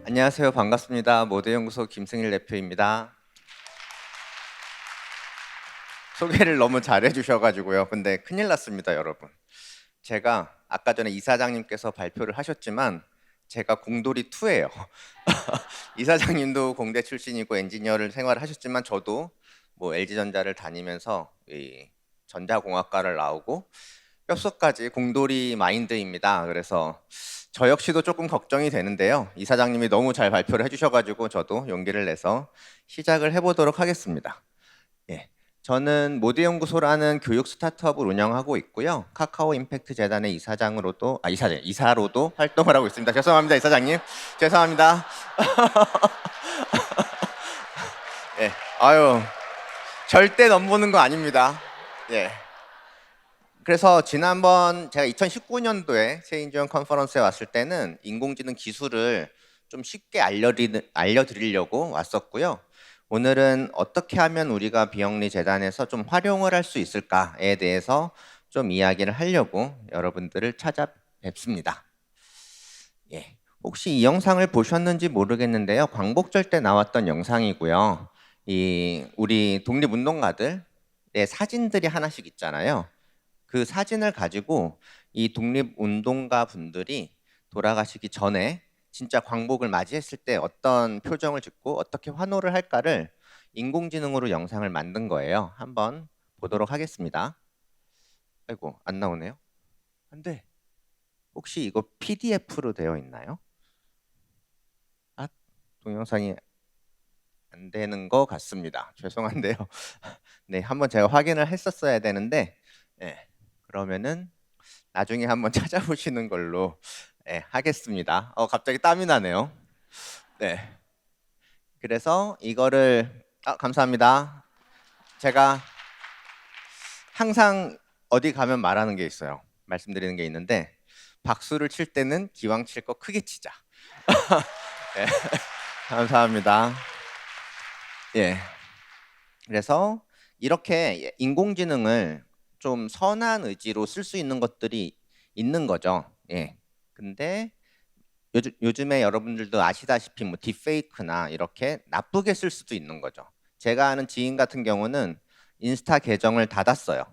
안녕하세요. 반갑습니다. 모드연구소 김승일 대표입니다. 소개를 너무 잘해 주셔가지고요. 근데 큰일 났습니다, 여러분. 제가 아까 전에 이사장님께서 발표를 하셨지만 제가 공돌이 2예요. 이사장님도 공대 출신이고 엔지니어를 생활하셨지만 저도 뭐 LG전자를 다니면서 이 전자공학과를 나오고 뼛속까지 공돌이 마인드입니다. 그래서 저 역시도 조금 걱정이 되는데요. 이사장님이 너무 잘 발표를 해주셔가지고 저도 용기를 내서 시작을 해보도록 하겠습니다. 예, 저는 모드연구소라는 교육 스타트업을 운영하고 있고요. 카카오 임팩트 재단의 이사로도 활동을 하고 있습니다. 죄송합니다, 이사장님. 죄송합니다. 예, 아유, 절대 넘보는 거 아닙니다. 예. 그래서 지난번 제가 2019년도에 세인지원 컨퍼런스에 왔을 때는 인공지능 기술을 좀 쉽게 알려드리려고 왔었고요. 오늘은 어떻게 하면 우리가 비영리 재단에서 좀 활용을 할 수 있을까에 대해서 좀 이야기를 하려고 여러분들을 찾아뵙습니다. 예. 혹시 이 영상을 보셨는지 모르겠는데요. 광복절 때 나왔던 영상이고요. 우리 독립운동가들의 사진들이 하나씩 있잖아요. 그 사진을 가지고 이 독립운동가 분들이 돌아가시기 전에 진짜 광복을 맞이했을 때 어떤 표정을 짓고 어떻게 환호를 할까를 인공지능으로 영상을 만든 거예요. 한번 보도록 하겠습니다. 아이고, 안 나오네요. 안 돼. 혹시 이거 PDF로 되어 있나요? 아, 동영상이 안 되는 것 같습니다. 죄송한데요. 네, 한번 제가 확인을 했었어야 되는데, 네, 그러면은 나중에 한번 찾아보시는 걸로 하겠습니다. 갑자기 땀이 나네요. 네. 그래서 이거를 감사합니다. 제가 항상 어디 가면 말하는 게 있어요. 말씀드리는 게 있는데 박수를 칠 때는 기왕 칠 거 크게 치자. 네. 감사합니다. 예. 그래서 이렇게 인공지능을 좀 선한 의지로 쓸 수 있는 것들이 있는 거죠. 예. 근데 요즘에 여러분들도 아시다시피 뭐 딥페이크나 이렇게 나쁘게 쓸 수도 있는 거죠. 제가 아는 지인 같은 경우는 인스타 계정을 닫았어요.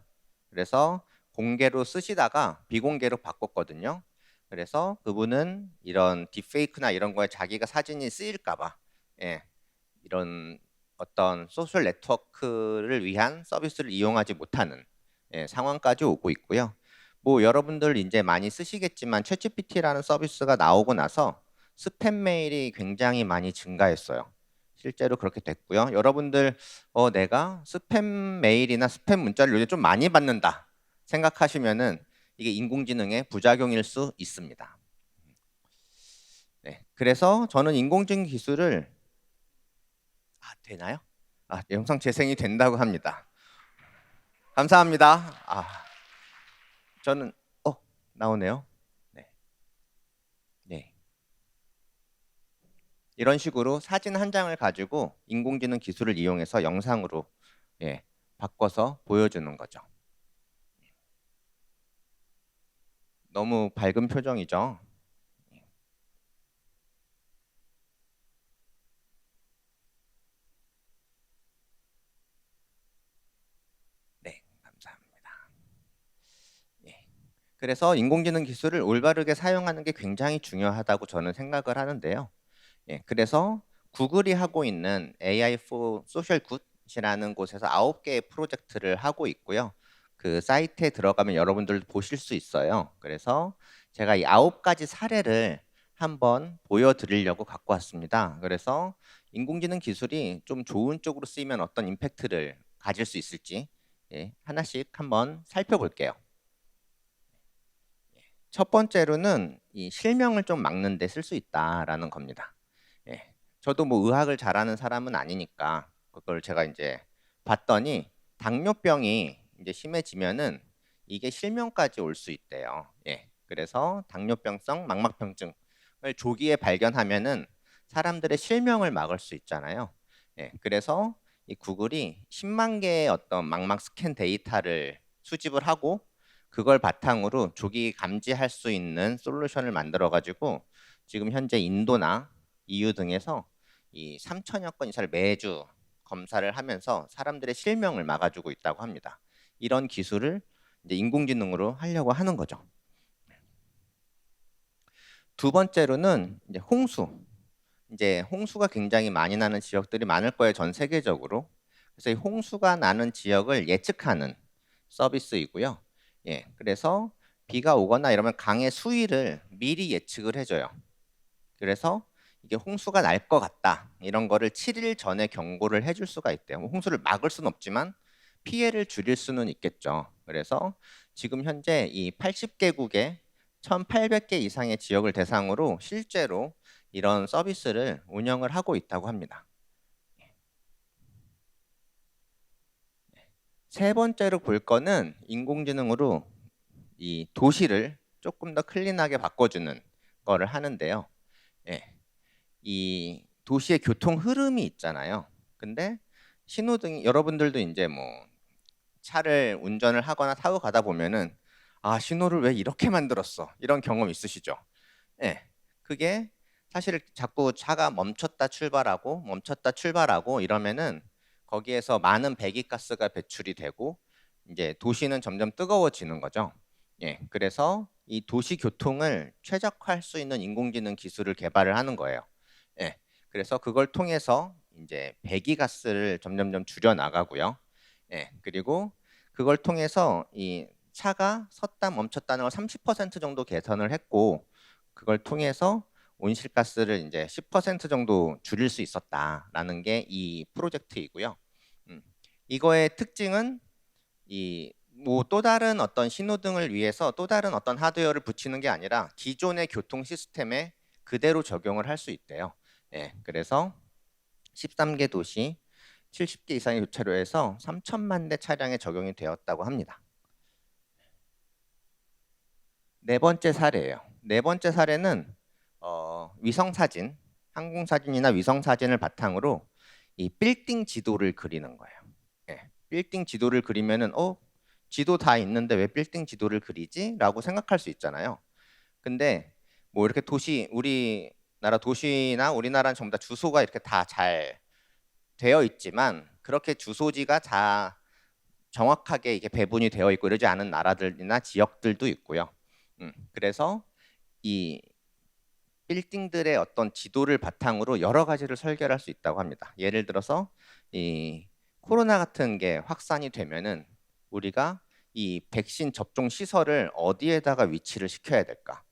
그래서 공개로 쓰시다가 비공개로 바꿨거든요. 그래서 그분은 이런 딥페이크나 이런 거에 자기가 사진이 쓰일까 봐 이런 어떤 소셜 네트워크를 위한 서비스를 이용하지 못하는 상황까지 오고 있고요. 뭐 여러분들 이제 많이 쓰시겠지만 챗GPT라는 서비스가 나오고 나서 스팸 메일이 굉장히 많이 증가했어요. 실제로 그렇게 됐고요. 여러분들 내가 스팸 메일이나 스팸 문자를 요즘 좀 많이 받는다 생각하시면은 이게 인공지능의 부작용일 수 있습니다. 네, 그래서 저는 인공지능 기술을 되나요? 영상 재생이 된다고 합니다. 감사합니다. 저는 나오네요. 네. 네. 이런 식으로 사진 한 장을 가지고 인공지능 기술을 이용해서 영상으로 바꿔서 보여주는 거죠. 너무 밝은 표정이죠. 네, 감사합니다. 예. 그래서 인공지능 기술을 올바르게 사용하는 게 굉장히 중요하다고 저는 생각을 하는데요. 그래서 구글이 하고 있는 AI for Social Good이라는 곳에서 9개의 프로젝트를 하고 있고요. 그 사이트에 들어가면 여러분들도 보실 수 있어요. 그래서 제가 이 9가지 사례를 한번 보여드리려고 갖고 왔습니다. 그래서 인공지능 기술이 좀 좋은 쪽으로 쓰이면 어떤 임팩트를 가질 수 있을지 하나씩 한번 살펴볼게요. 첫 번째로는 이 실명을 좀 막는 데 쓸 수 있다라는 겁니다. 저도 뭐 의학을 잘하는 사람은 아니니까 그걸 제가 이제 봤더니 당뇨병이 이제 심해지면은 이게 실명까지 올 수 있대요. 그래서 당뇨병성 망막병증을 조기에 발견하면은 사람들의 실명을 막을 수 있잖아요. 그래서 이 구글이 10만 개의 어떤 망막 스캔 데이터를 수집을 하고 그걸 바탕으로 조기 감지할 수 있는 솔루션을 만들어 가지고 지금 현재 인도나 EU 등에서 이 3천여 건 이상을 매주 검사를 하면서 사람들의 실명을 막아주고 있다고 합니다. 이런 기술을 이제 인공지능으로 하려고 하는 거죠. 두 번째로는 이제 홍수. 이제 홍수가 굉장히 많이 나는 지역들이 많을 거예요, 전 세계적으로. 그래서 이 홍수가 나는 지역을 예측하는 서비스이고요. 예, 그래서 비가 오거나 이러면 강의 수위를 미리 예측을 해줘요. 그래서 이게 홍수가 날 것 같다, 이런 거를 7일 전에 경고를 해줄 수가 있대요. 홍수를 막을 수는 없지만 피해를 줄일 수는 있겠죠. 그래서 지금 현재 이 80개국의 1,800개 이상의 지역을 대상으로 실제로 이런 서비스를 운영을 하고 있다고 합니다. 세 번째로 볼 거는 인공지능으로 이 도시를 조금 더 클린하게 바꿔주는 거를 하는데요. 예, 이 도시의 교통 흐름이 있잖아요. 근데 신호등이, 여러분들도 이제 뭐 차를 운전을 하거나 타고 가다 보면은 아, 신호를 왜 이렇게 만들었어, 이런 경험 있으시죠? 예, 그게 사실 자꾸 차가 멈췄다 출발하고 이러면은 거기에서 많은 배기가스가 배출이 되고 이제 도시는 점점 뜨거워지는 거죠. 예, 그래서 이 도시 교통을 최적화할 수 있는 인공지능 기술을 개발을 하는 거예요. 예, 그래서 그걸 통해서 이제 배기가스를 점점점 줄여 나가고요. 예, 그리고 그걸 통해서 이 차가 섰다 멈췄다는 걸 30% 정도 개선을 했고, 그걸 통해서 온실가스를 이제 10% 정도 줄일 수 있었다라는 게 이 프로젝트이고요. 이거의 특징은 이 뭐 또 다른 어떤 신호등을 위해서 또 다른 어떤 하드웨어를 붙이는 게 아니라 기존의 교통 시스템에 그대로 적용을 할 수 있대요. 예, 그래서 13개 도시 70개 이상의 교차로에서 3천만 대 차량에 적용이 되었다고 합니다. 네 번째 사례예요. 네 번째 사례는 위성 사진, 항공 사진이나 위성 사진을 바탕으로 이 빌딩 지도를 그리는 거예요. 예, 빌딩 지도를 그리면은 지도 다 있는데 왜 빌딩 지도를 그리지? 라고 생각할 수 있잖아요. 근데 뭐 이렇게 우리나라 도시나 우리나라는 전부 다 주소가 이렇게 다 잘 되어 있지만 그렇게 주소지가 다 정확하게 이게 배분이 되어 있고 이러지 않은 나라들이나 지역들도 있고요. 그래서 이 빌딩들의 어떤 지도를 바탕으로 여러 가지를 설계할 수 있다고 합니다. 예를 들어서 이 코로나 같은 게 확산이 되면은 우리가 이 백신 접종 시설을 어디에다가 위치를 시켜야 될까?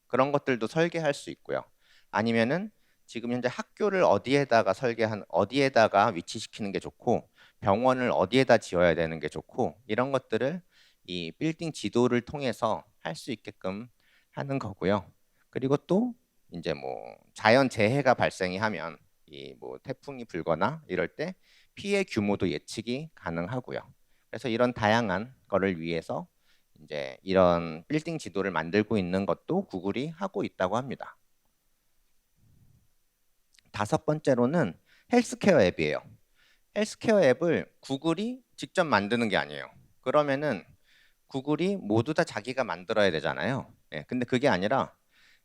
그런 것들도 설계할 수 있고요. 아니면은 지금 현재 학교를 어디에다가 위치시키는 게 좋고 병원을 어디에다 지어야 되는 게 좋고 이런 것들을 이 빌딩 지도를 통해서 할 수 있게끔 하는 거고요. 그리고 또 이제 뭐 자연 재해가 발생이 하면 이 뭐 태풍이 불거나 이럴 때 피해 규모도 예측이 가능하고요. 그래서 이런 다양한 거를 위해서 이제 이런 빌딩 지도를 만들고 있는 것도 구글이 하고 있다고 합니다. 다섯 번째로는 헬스케어 앱이에요. 헬스케어 앱을 구글이 직접 만드는 게 아니에요. 그러면은 구글이 모두 다 자기가 만들어야 되잖아요. 예, 근데 그게 아니라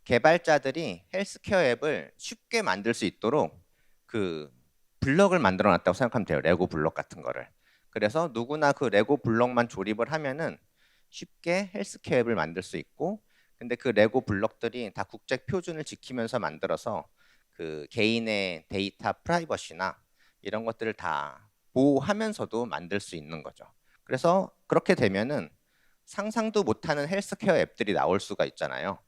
개발자들이 헬스케어 앱을 쉽게 만들 수 있도록 그 블럭을 만들어 놨다고 생각하면 돼요. 레고 블럭 같은 거를. 그래서 누구나 그 레고 블럭만 조립을 하면은 쉽게 헬스케어 앱을 만들 수 있고, 근데 그 레고 블럭들이 다 국제 표준을 지키면서 만들어서 그 개인의 데이터 프라이버시나 이런 것들을 다 보호하면서도 만들 수 있는 거죠. 그래서 그렇게 되면은 상상도 못하는 헬스케어 앱들이 나올 수가 있잖아요.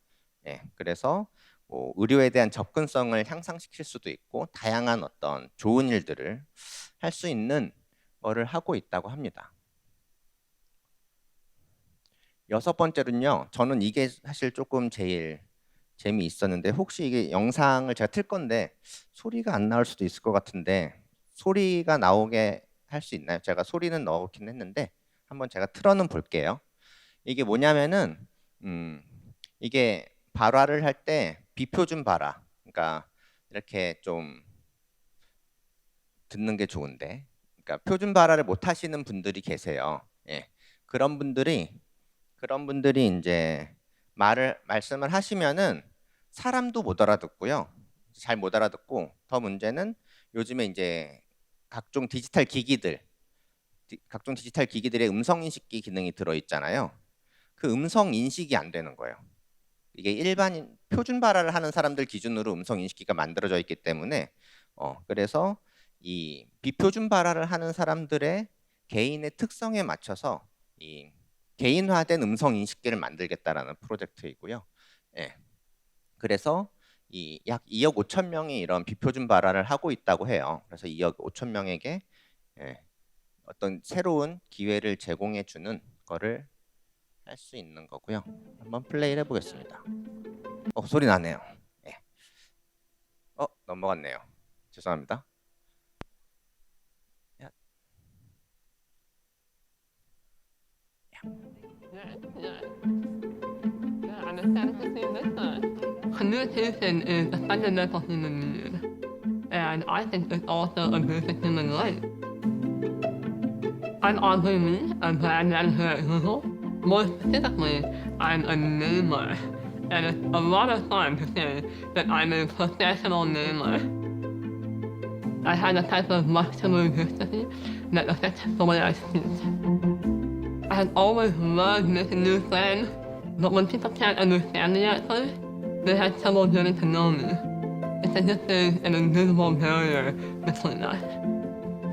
예, 그래서 뭐 의료에 대한 접근성을 향상시킬 수도 있고 다양한 어떤 좋은 일들을 할 수 있는 거를 하고 있다고 합니다. 여섯 번째는요, 저는 이게 사실 조금 제일 재미있었는데, 혹시 이게 영상을 제가 틀 건데 소리가 안 나올 수도 있을 것 같은데 소리가 나오게 할 수 있나요? 제가 소리는 넣긴 했는데 한번 제가 틀어는 볼게요. 이게 뭐냐면은 이게 발화를 할 때 비표준 발화, 그러니까 이렇게 좀 듣는 게 좋은데, 그러니까 표준 발화를 못 하시는 분들이 계세요. 예, 그런 분들이 이제 말씀을 하시면은 사람도 못 알아듣고요. 잘 못 알아듣고, 더 문제는 요즘에 이제 각종 디지털 기기들의 음성 인식기 기능이 들어 있잖아요. 그 음성 인식이 안 되는 거예요. 이게 일반 표준 발화를 하는 사람들 기준으로 음성 인식기가 만들어져 있기 때문에 그래서 이 비표준 발화를 하는 사람들의 개인의 특성에 맞춰서 이 개인화된 음성 인식기를 만들겠다라는 프로젝트이고요. 예. 그래서 이 약 2억 5천 명이 이런 비표준 발화를 하고 있다고 해요. 그래서 2억 5천 명에게 어떤 새로운 기회를 제공해 주는 거를 할 수 있는 거고요. 한번 플레이를 해보겠습니다. 소리 나네요. 예. 넘어갔네요. 죄송합니다. 야. Communication is a fundamental human need, and I think it's also a basic human right. I'm Audrey Lee, a brand manager at Google. More specifically, I'm a namer, and it's a lot of fun to say that I'm a professional namer. I have a type of muscular dystrophy that affects the way I speak. I have always loved making new friends, but when people can't understand me at first, they have trouble getting to know me. It's as if there's an invisible barrier between us.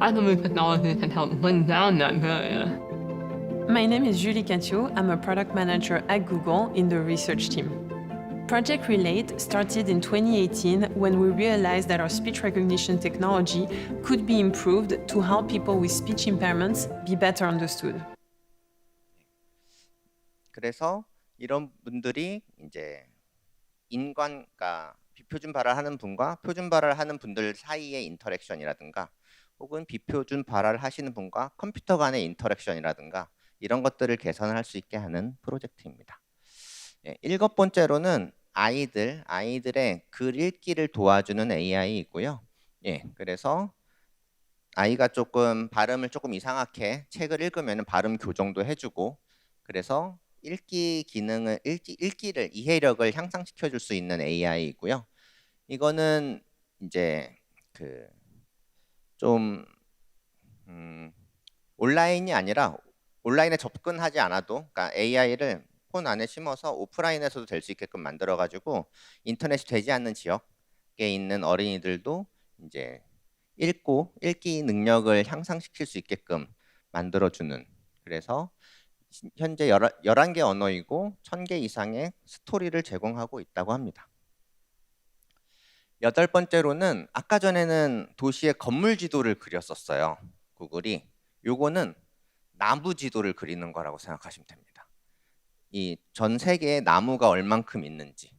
I believe technology can help bring down that barrier. My name is Julie Catio. I'm a product manager at Google in the research team. Project Relate started in 2018 when we realized that our speech recognition technology could be improved to help people with speech impairments be better understood. 그래서 이런 분들이 이제 그러니까 비표준 발화를 하는 분과 표준 발화를 하는 분들 사이의 인터랙션이라든가 혹은 비표준 발화를 하시는 분과 컴퓨터 간의 인터랙션이라든가 이런 것들을 개선할 수 있게 하는 프로젝트입니다. 7번째로는 아이들의 글 읽기를 도와주는 AI이고요. 그래서 아이가 발음을 조금 이상하게 책을 읽으면 발음 교정도 해주고, 그래서 읽기를 이해력을 향상시켜 줄 수 있는 AI이고요. 이거는 이제 온라인이 아니라 온라인에 접근하지 않아도, 그러니까 AI를 폰 안에 심어서 오프라인에서도 될 수 있게끔 만들어 가지고 인터넷이 되지 않는 지역에 있는 어린이들도 이제 읽기 능력을 향상시킬 수 있게끔 만들어 주는, 그래서 현재 11개 언어이고 1000개 이상의 스토리를 제공하고 있다고 합니다. 8번째로는 아까 전에는 도시의 건물 지도를 그렸었어요. 구글이. 요거는 나무 지도를 그리는 거라고 생각하시면 됩니다. 이 전 세계에 나무가 얼만큼 있는지,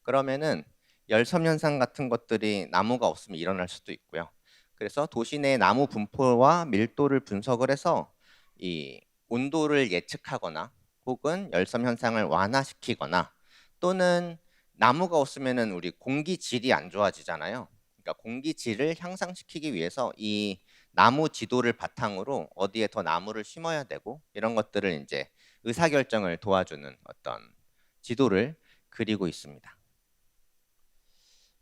그러면은 열섬 현상 같은 것들이 나무가 없으면 일어날 수도 있고요. 그래서 도시 내 나무 분포와 밀도를 분석을 해서 이 온도를 예측하거나 혹은 열섬 현상을 완화시키거나, 또는 나무가 없으면은 우리 공기 질이 안 좋아지잖아요. 그러니까 공기 질을 향상시키기 위해서 이 나무 지도를 바탕으로 어디에 더 나무를 심어야 되고 이런 것들을 이제 의사결정을 도와주는 어떤 지도를 그리고 있습니다.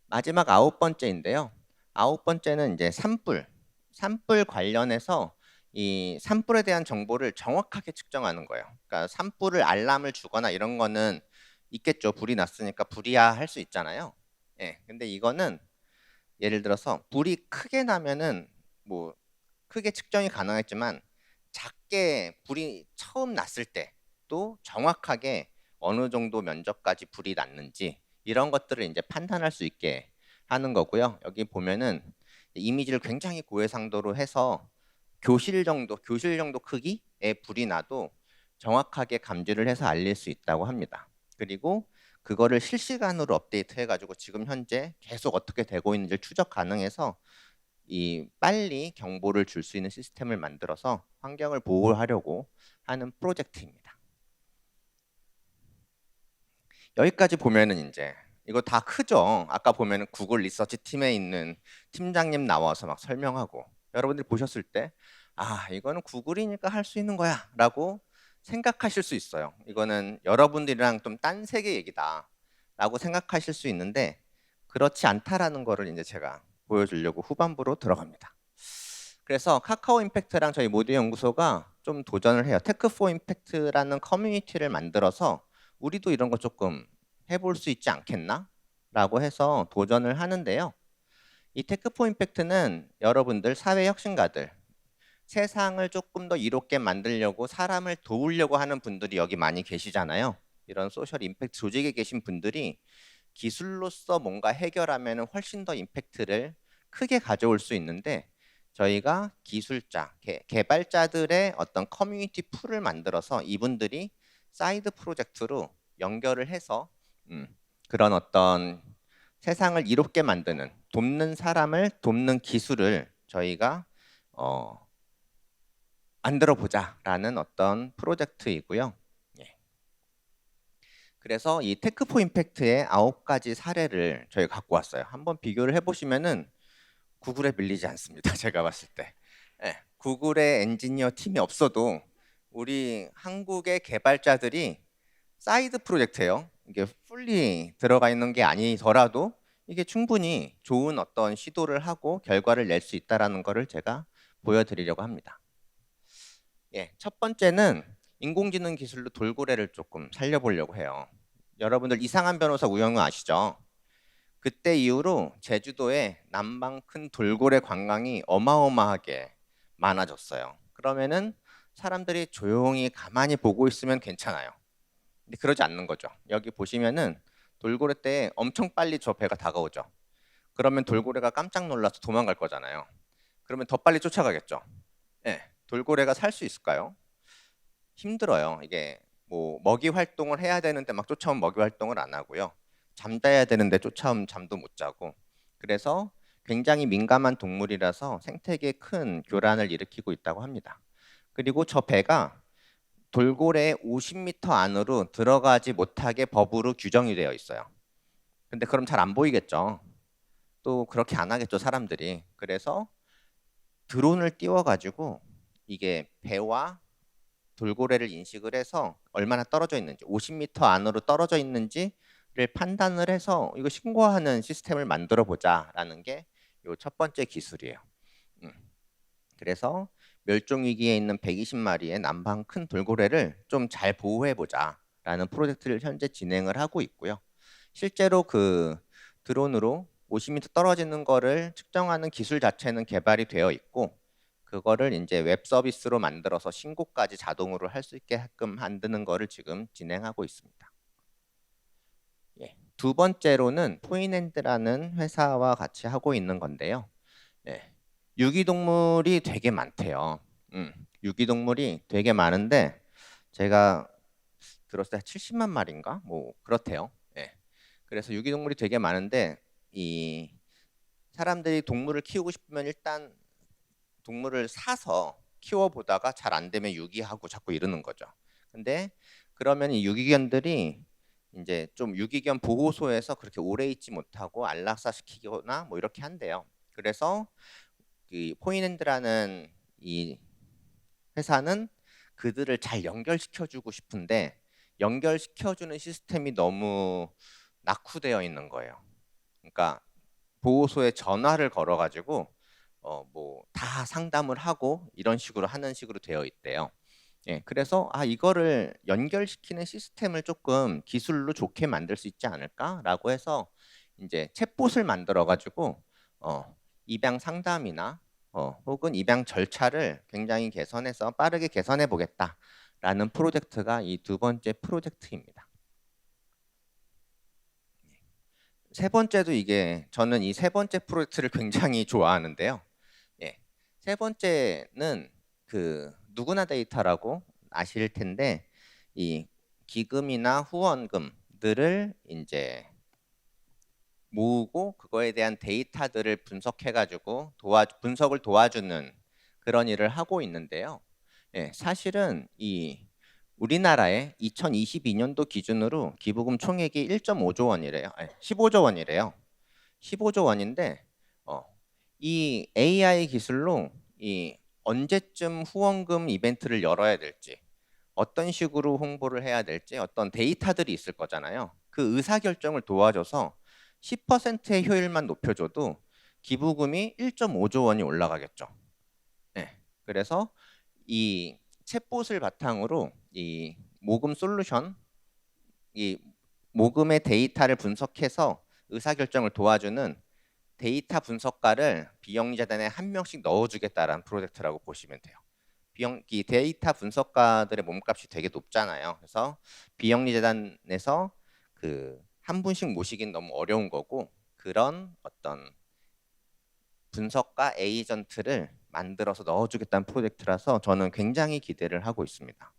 마지막 9번째인데요. 9번째는 이제 산불 관련해서 이 산불에 대한 정보를 정확하게 측정하는 거예요. 그러니까 산불을 알람을 주거나 이런 거는 있겠죠. 불이 났으니까 불이야 할 수 있잖아요. 근데 이거는 예를 들어서 불이 크게 나면은 뭐 크게 측정이 가능했지만, 작게 불이 처음 났을 때도 정확하게 어느 정도 면적까지 불이 났는지 이런 것들을 이제 판단할 수 있게 하는 거고요. 여기 보면은 이미지를 굉장히 고해상도로 해서 교실 정도 크기의 불이 나도 정확하게 감지를 해서 알릴 수 있다고 합니다. 그리고 그거를 실시간으로 업데이트 해가지고 지금 현재 계속 어떻게 되고 있는지를 추적 가능해서 빨리 경보를 줄 수 있는 시스템을 만들어서 환경을 보호하려고 하는 프로젝트입니다. 여기까지 보면은 이제 이거 다 크죠. 아까 보면은 구글 리서치 팀에 있는 팀장님 나와서 막 설명하고, 여러분들이 보셨을 때 이거는 구글이니까 할 수 있는 거야 라고 생각하실 수 있어요. 이거는 여러분들이랑 좀 딴 세계 얘기다 라고 생각하실 수 있는데, 그렇지 않다라는 거를 이제 제가 보여주려고 후반부로 들어갑니다. 그래서 카카오 임팩트랑 저희 모드 연구소가 좀 도전을 해요. 테크4 임팩트라는 커뮤니티를 만들어서 우리도 이런 거 조금 해볼 수 있지 않겠나? 라고 해서 도전을 하는데요. 이 테크4 임팩트는 여러분들 사회 혁신가들, 세상을 조금 더 이롭게 만들려고 사람을 도우려고 하는 분들이 여기 많이 계시잖아요. 이런 소셜 임팩트 조직에 계신 분들이 기술로서 뭔가 해결하면 훨씬 더 임팩트를 크게 가져올 수 있는데, 저희가 기술자, 개발자들의 어떤 커뮤니티 풀을 만들어서 이분들이 사이드 프로젝트로 연결을 해서 그런 어떤 세상을 이롭게 만드는, 돕는 사람을 돕는 기술을 저희가 만들어 보자라는 어떤 프로젝트이고요. 예. 그래서 이 테크4 임팩트의 9가지 사례를 저희가 갖고 왔어요. 한번 비교를 해보시면은 구글에 밀리지 않습니다. 제가 봤을 때. 예. 구글의 엔지니어 팀이 없어도 우리 한국의 개발자들이 사이드 프로젝트예요. 이게 풀리 들어가 있는 게 아니더라도 이게 충분히 좋은 어떤 시도를 하고 결과를 낼 수 있다라는 거를 제가 보여드리려고 합니다. 예, 첫 번째는 인공지능 기술로 돌고래를 조금 살려보려고 해요. 여러분들 이상한 변호사 우영우 아시죠? 그때 이후로 제주도에 남방 큰 돌고래 관광이 어마어마하게 많아졌어요. 그러면은 사람들이 조용히 가만히 보고 있으면 괜찮아요. 근데 그러지 않는 거죠. 여기 보시면은 돌고래 때 엄청 빨리 저 배가 다가오죠. 그러면 돌고래가 깜짝 놀라서 도망갈 거잖아요. 그러면 더 빨리 쫓아가겠죠. 예, 돌고래가 살 수 있을까요? 힘들어요. 이게 뭐 먹이 활동을 해야 되는데 막 쫓아오면 먹이 활동을 안 하고요. 잠자야 되는데 쫓아오면 잠도 못 자고. 그래서 굉장히 민감한 동물이라서 생태계에 큰 교란을 일으키고 있다고 합니다. 그리고 저 배가 돌고래의 50m 안으로 들어가지 못하게 법으로 규정이 되어 있어요. 근데 그럼 잘 안 보이겠죠. 또 그렇게 안 하겠죠, 사람들이. 그래서 드론을 띄워가지고 이게 배와 돌고래를 인식을 해서 얼마나 떨어져 있는지, 50m 안으로 떨어져 있는지를 판단을 해서 이거 신고하는 시스템을 만들어 보자라는 게 이 첫 번째 기술이에요. 그래서 멸종 위기에 있는 120마리의 남방 큰 돌고래를 좀 잘 보호해 보자라는 프로젝트를 현재 진행을 하고 있고요. 실제로 그 드론으로 50m 떨어지는 거를 측정하는 기술 자체는 개발이 되어 있고, 그거를 이제 웹 서비스로 만들어서 신고까지 자동으로 할 수 있게끔 만드는 거를 지금 진행하고 있습니다. 예. 두 번째로는 포인핸드라는 회사와 같이 하고 있는 건데요. 예. 유기동물이 되게 많대요. 유기동물이 되게 많은데 제가 들었을 때 70만 마리인가? 뭐 그렇대요. 예. 그래서 유기동물이 되게 많은데 이 사람들이 동물을 키우고 싶으면 일단 동물을 사서 키워보다가 잘 안 되면 유기하고 자꾸 이러는 거죠. 근데 그러면 이 유기견들이 이제 좀 유기견 보호소에서 그렇게 오래 있지 못하고 안락사시키거나 뭐 이렇게 한대요. 그래서 그 포인핸드라는 이 회사는 그들을 잘 연결시켜주고 싶은데 연결시켜주는 시스템이 너무 낙후되어 있는 거예요. 그러니까 보호소에 전화를 걸어가지고 뭐 다 상담을 하고 이런 식으로 하는 식으로 되어 있대요. 예, 그래서 이거를 연결시키는 시스템을 조금 기술로 좋게 만들 수 있지 않을까라고 해서 이제 챗봇을 만들어가지고 입양 상담이나 혹은 입양 절차를 굉장히 개선해서 빠르게 개선해 보겠다라는 프로젝트가 이 두 번째 프로젝트입니다. 세 번째도 이게 저는 이 세 번째 프로젝트를 굉장히 좋아하는데요. 예, 세 번째는 그 누구나 데이터라고 아실 텐데 이 기금이나 후원금들을 이제 모으고 그거에 대한 데이터들을 분석해가지고 분석을 도와주는 그런 일을 하고 있는데요. 예, 사실은 이 우리나라의 2022년도 기준으로 기부금 총액이 1.5조 원이래요. 15조 원이래요. 15조 원인데 이 AI 기술로 이 언제쯤 후원금 이벤트를 열어야 될지, 어떤 식으로 홍보를 해야 될지 어떤 데이터들이 있을 거잖아요. 그 의사결정을 도와줘서 10%의 효율만 높여줘도 기부금이 1.5조 원이 올라가겠죠. 네. 그래서 이 챗봇을 바탕으로 이 모금 솔루션, 이 모금의 데이터를 분석해서 의사결정을 도와주는 데이터 분석가를 비영리재단에 한 명씩 넣어주겠다라는 프로젝트라고 보시면 돼요. 이 데이터 분석가들의 몸값이 되게 높잖아요. 그래서 비영리재단에서 그 한 분씩 모시긴 너무 어려운 거고, 그런 어떤 분석가 에이전트를 만들어서 넣어주겠다는 프로젝트라서 저는 굉장히 기대를 하고 있습니다.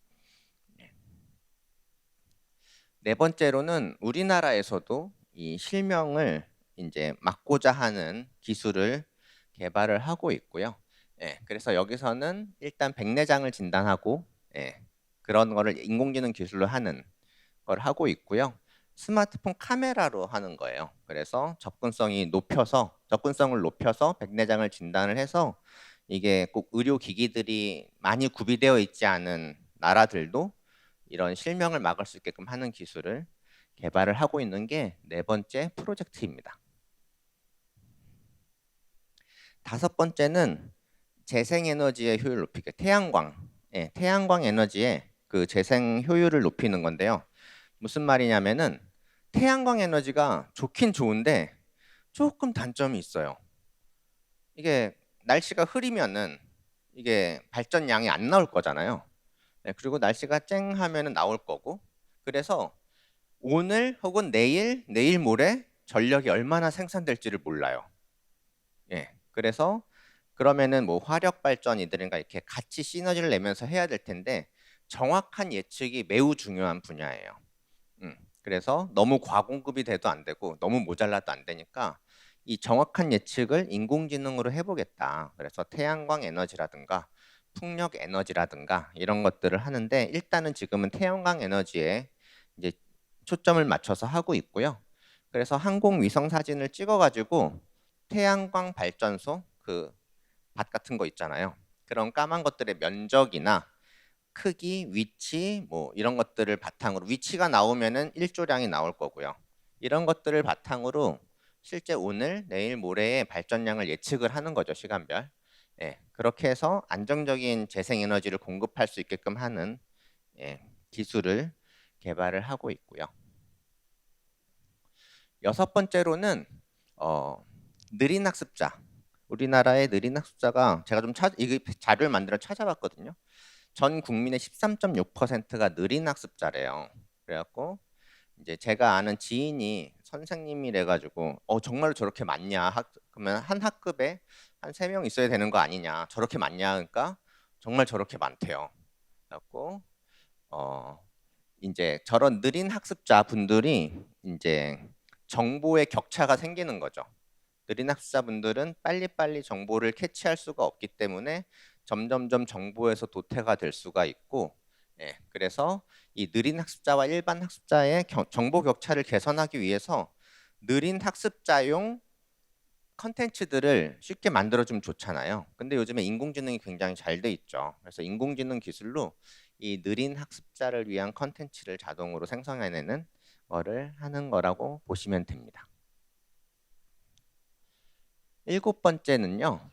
네 번째로는 우리나라에서도 이 실명을 이제 막고자 하는 기술을 개발을 하고 있고요. 그래서 여기서는 일단 백내장을 진단하고 그런 거를 인공지능 기술로 하는 걸 하고 있고요. 스마트폰 카메라로 하는 거예요. 그래서 접근성을 높여서 백내장을 진단을 해서 이게 꼭 의료기기들이 많이 구비되어 있지 않은 나라들도 이런 실명을 막을 수 있게끔 하는 기술을 개발을 하고 있는 게 네 번째 프로젝트입니다. 다섯 번째는 재생에너지의 효율 높이기, 태양광 에너지의 그 재생 효율을 높이는 건데요. 무슨 말이냐면은 태양광 에너지가 좋긴 좋은데 조금 단점이 있어요. 이게 날씨가 흐리면은 이게 발전량이 안 나올 거잖아요. 그리고 날씨가 쨍하면은 나올 거고, 그래서 오늘 혹은 내일 모레 전력이 얼마나 생산될지를 몰라요. 그래서 그러면은 뭐 화력 발전이들인가 이렇게 같이 시너지를 내면서 해야 될 텐데 정확한 예측이 매우 중요한 분야예요. 그래서 너무 과공급이 돼도 안 되고 너무 모자라도 안 되니까 이 정확한 예측을 인공지능으로 해보겠다. 그래서 태양광 에너지라든가 풍력 에너지라든가 이런 것들을 하는데, 일단은 지금은 태양광 에너지에 이제 초점을 맞춰서 하고 있고요. 그래서 항공 위성 사진을 찍어가지고 태양광 발전소 그 밭 같은 거 있잖아요. 그런 까만 것들의 면적이나 크기, 위치 뭐 이런 것들을 바탕으로, 위치가 나오면은 일조량이 나올 거고요. 이런 것들을 바탕으로 실제 오늘, 내일, 모레의 발전량을 예측을 하는 거죠, 시간별. 그렇게 해서 안정적인 재생에너지를 공급할 수 있게끔 하는 기술을 개발을 하고 있고요. 여섯 번째로는 느린 학습자. 우리나라의 느린 학습자가 제가 좀 이게 자료를 만들어 찾아봤거든요. 전 국민의 13.6%가 느린 학습자래요. 그래갖고 이제 제가 아는 지인이 선생님이래 가지고 정말로 저렇게 많냐? 그러면 한 학급에 한 3명 있어야 되는 거 아니냐? 저렇게 많냐? 그러니까 정말 저렇게 많대요. 그래갖고 이제 저런 느린 학습자 분들이 이제 정보의 격차가 생기는 거죠. 느린 학습자분들은 빨리빨리 정보를 캐치할 수가 없기 때문에 점점점 정보에서 도태가 될 수가 있고, 그래서 이 느린 학습자와 일반 학습자의 정보 격차를 개선하기 위해서 느린 학습자용 컨텐츠들을 쉽게 만들어주면 좋잖아요. 근데 요즘에 인공지능이 굉장히 잘 돼 있죠. 그래서 인공지능 기술로 이 느린 학습자를 위한 컨텐츠를 자동으로 생성해내는 거를 하는 거라고 보시면 됩니다. 일곱 번째는요,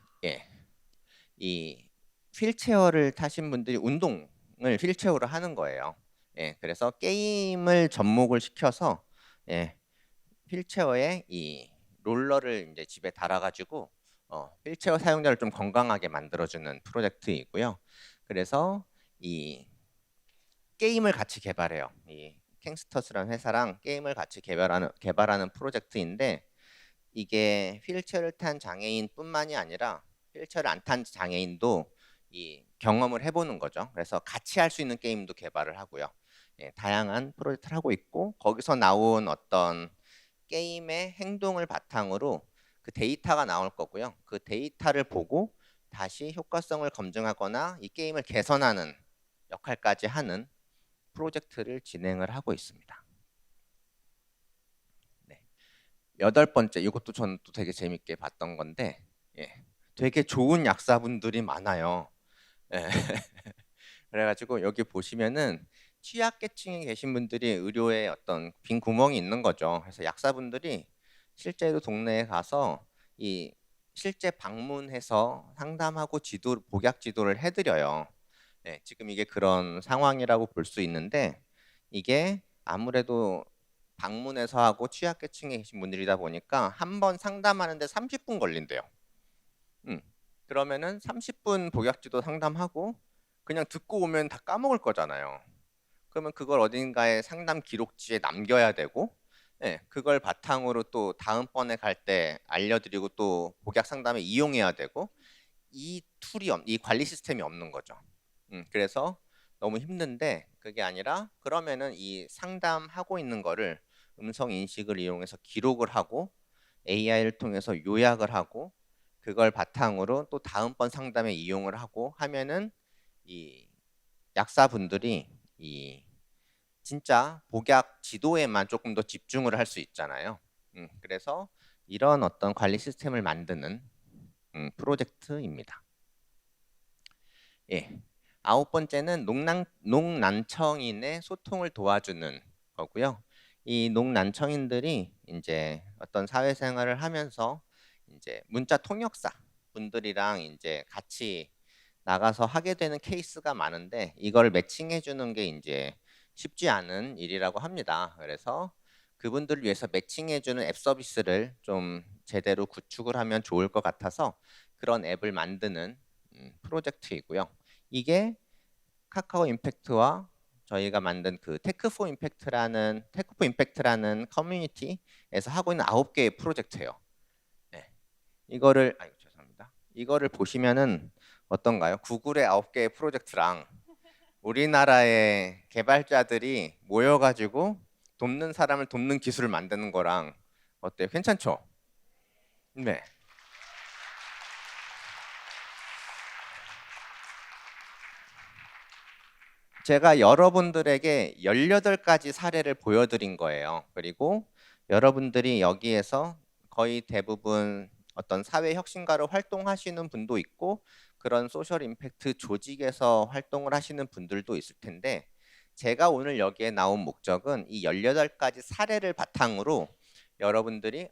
이 휠체어를 타신 분들이 운동을 휠체어로 하는 거예요. 그래서 게임을 접목을 시켜서 휠체어에 이 롤러를 이제 집에 달아가지고 휠체어 사용자를 좀 건강하게 만들어주는 프로젝트이고요. 그래서 이 게임을 같이 개발해요. 이 킹스터스라는 회사랑 게임을 같이 개발하는 프로젝트인데, 이게 휠체어를 탄 장애인뿐만이 아니라 휠체어를 안 탄 장애인도 이 경험을 해보는 거죠. 그래서 같이 할 수 있는 게임도 개발을 하고요. 다양한 프로젝트를 하고 있고, 거기서 나온 어떤 게임의 행동을 바탕으로 그 데이터가 나올 거고요. 그 데이터를 보고 다시 효과성을 검증하거나 이 게임을 개선하는 역할까지 하는 프로젝트를 진행을 하고 있습니다. 여덟 번째, 이것도 저는 또 되게 재밌게 봤던 건데, 되게 좋은 약사분들이 많아요. 그래가지고 여기 보시면은 취약계층에 계신 분들이 의료에 어떤 빈 구멍이 있는 거죠. 그래서 약사분들이 실제로 동네에 가서 이 실제 방문해서 상담하고 복약 지도를 해드려요. 네, 지금 이게 그런 상황이라고 볼 수 있는데 이게 아무래도 방문해서 하고 취약계층에 계신 분들이다 보니까 한 번 상담하는데 30분 걸린대요. 그러면은 30분 복약지도 상담하고 그냥 듣고 오면 다 까먹을 거잖아요. 그러면 그걸 어딘가에 상담 기록지에 남겨야 되고, 네, 그걸 바탕으로 또 다음번에 갈 때 알려드리고 또 복약 상담에 이용해야 되고, 이 관리 시스템이 없는 거죠. 그래서 너무 힘든데 그게 아니라 그러면은 이 상담하고 있는 거를 음성 인식을 이용해서 기록을 하고 AI를 통해서 요약을 하고 그걸 바탕으로 또 다음번 상담에 이용을 하고 하면은 이 약사분들이 이 진짜 복약 지도에만 조금 더 집중을 할 수 있잖아요. 그래서 이런 어떤 관리 시스템을 만드는 프로젝트입니다. 예. 9번째는 농난청인의 소통을 도와주는 거고요. 이 농난청인들이 이제 어떤 사회생활을 하면서 이제 문자 통역사 분들이랑 이제 같이 나가서 하게 되는 케이스가 많은데 이걸 매칭해 주는 게 이제 쉽지 않은 일이라고 합니다. 그래서 그분들을 위해서 매칭해 주는 앱 서비스를 좀 제대로 구축을 하면 좋을 것 같아서 그런 앱을 만드는 프로젝트이고요. 이게 카카오 임팩트와 저희가 만든 그 테크포 임팩트라는 커뮤니티에서 하고 있는 9개의 프로젝트예요. 네. 이거를 보시면은 어떤가요? 구글의 9개의 프로젝트랑 우리나라의 개발자들이 모여가지고 돕는 사람을 돕는 기술을 만드는 거랑 어때요? 괜찮죠? 네. 제가 여러분들에게 18가지 사례를 보여드린 거예요. 그리고 여러분들이 여기에서 거의 대부분 어떤 사회 혁신가로 활동하시는 분도 있고 그런 소셜 임팩트 조직에서 활동을 하시는 분들도 있을 텐데 제가 오늘 여기에 나온 목적은 이 18가지 사례를 바탕으로 여러분들이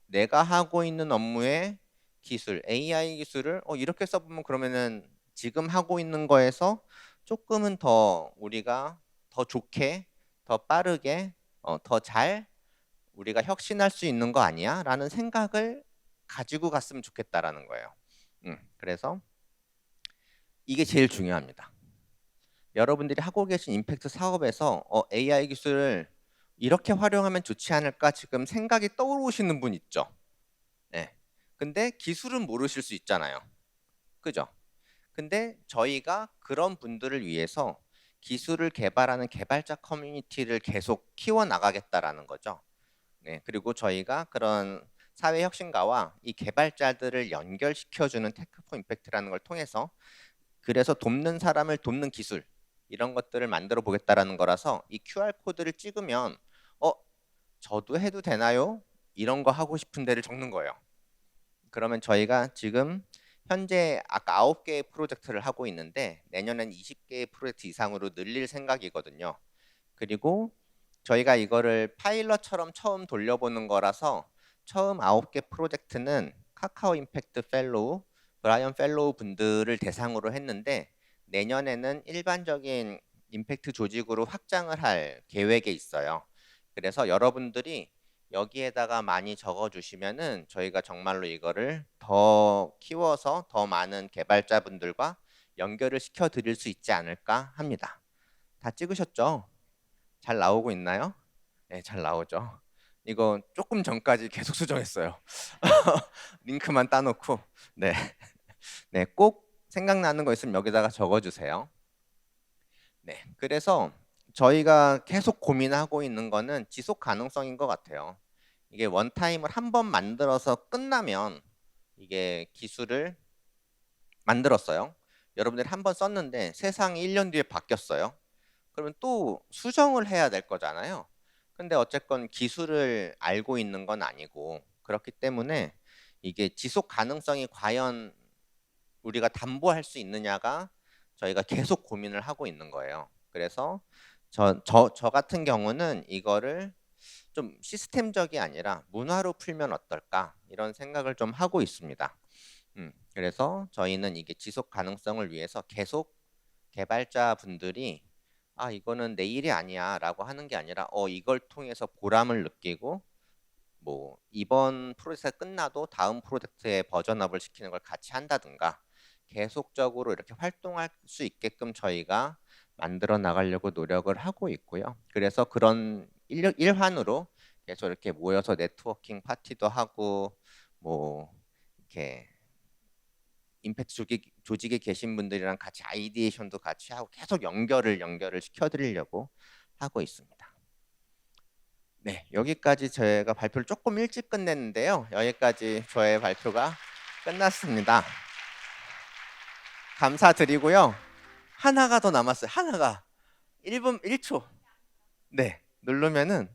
내가 하고 있는 업무의 기술, AI 기술을 이렇게 써보면 그러면은 지금 하고 있는 거에서 조금은 더 우리가 더 좋게, 더 빠르게, 더 잘 우리가 혁신할 수 있는 거 아니야? 라는 생각을 가지고 갔으면 좋겠다라는 거예요. 그래서 이게 제일 중요합니다. 여러분들이 하고 계신 임팩트 사업에서 AI 기술을 이렇게 활용하면 좋지 않을까 지금 생각이 떠오르시는 분 있죠? 네. 근데 기술은 모르실 수 있잖아요. 그죠? 근데 저희가 그런 분들을 위해서 기술을 개발하는 개발자 커뮤니티를 계속 키워나가겠다라는 거죠. 네, 그리고 저희가 그런 사회혁신가와 이 개발자들을 연결시켜주는 테크포 임팩트라는 걸 통해서 그래서 돕는 사람을 돕는 기술 이런 것들을 만들어 보겠다라는 거라서 이 QR코드를 찍으면 저도 해도 되나요? 이런 거 하고 싶은 데를 적는 거예요. 그러면 저희가 지금 현재 아까 9개의 프로젝트를 하고 있는데 내년엔 20개의 프로젝트 이상으로 늘릴 생각이거든요. 그리고 저희가 이거를 파일럿처럼 처음 돌려보는 거라서 처음 9개 프로젝트는 카카오 임팩트 펠로우, 브라이언 펠로우 분들을 대상으로 했는데 내년에는 일반적인 임팩트 조직으로 확장을 할 계획에 있어요. 그래서 여러분들이 여기에다가 많이 적어주시면은 저희가 정말로 이거를 더 키워서 더 많은 개발자분들과 연결을 시켜드릴 수 있지 않을까 합니다. 다 찍으셨죠? 잘 나오고 있나요? 네, 잘 나오죠. 이거 조금 전까지 계속 수정했어요. 링크만 따놓고 네, 네, 꼭 생각나는 거 있으면 여기다가 적어주세요. 네, 그래서 저희가 계속 고민하고 있는 거는 지속 가능성인 것 같아요. 이게 원타임을 한 번 만들어서 끝나면 이게 기술을 만들었어요. 여러분들이 한 번 썼는데 세상이 1년 뒤에 바뀌었어요. 그러면 또 수정을 해야 될 거잖아요. 근데 어쨌건 기술을 알고 있는 건 아니고 그렇기 때문에 이게 지속 가능성이 과연 우리가 담보할 수 있느냐가 저희가 계속 고민을 하고 있는 거예요. 그래서 저 같은 경우는 이거를 좀 시스템적이 아니라 문화로 풀면 어떨까 이런 생각을 좀 하고 있습니다. 그래서 저희는 이게 지속 가능성을 위해서 계속 개발자분들이 이거는 내 일이 아니야라고 하는 게 아니라 이걸 통해서 보람을 느끼고 뭐 이번 프로젝트가 끝나도 다음 프로젝트에 버전업을 시키는 걸 같이 한다든가 계속적으로 이렇게 활동할 수 있게끔 저희가 만들어 나가려고 노력을 하고 있고요. 그래서 그런 일환으로 계속 이렇게 모여서 네트워킹 파티도 하고 뭐 이렇게 임팩트 조직에 계신 분들이랑 같이 아이디에이션도 같이 하고 계속 연결을 시켜드리려고 하고 있습니다. 네, 여기까지 저희가 발표를 조금 일찍 끝냈는데요. 여기까지 저의 발표가 끝났습니다. 감사드리고요. 하나가 더 남았어요. 하나가 1분 1초. 네, 누르면은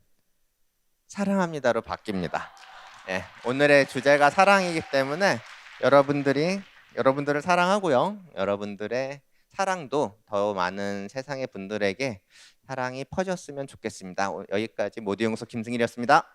사랑합니다로 바뀝니다. 네, 오늘의 주제가 사랑이기 때문에 여러분들을 사랑하고요. 여러분들의 사랑도 더 많은 세상의 분들에게 사랑이 퍼졌으면 좋겠습니다. 여기까지 모두용서 김승일이었습니다.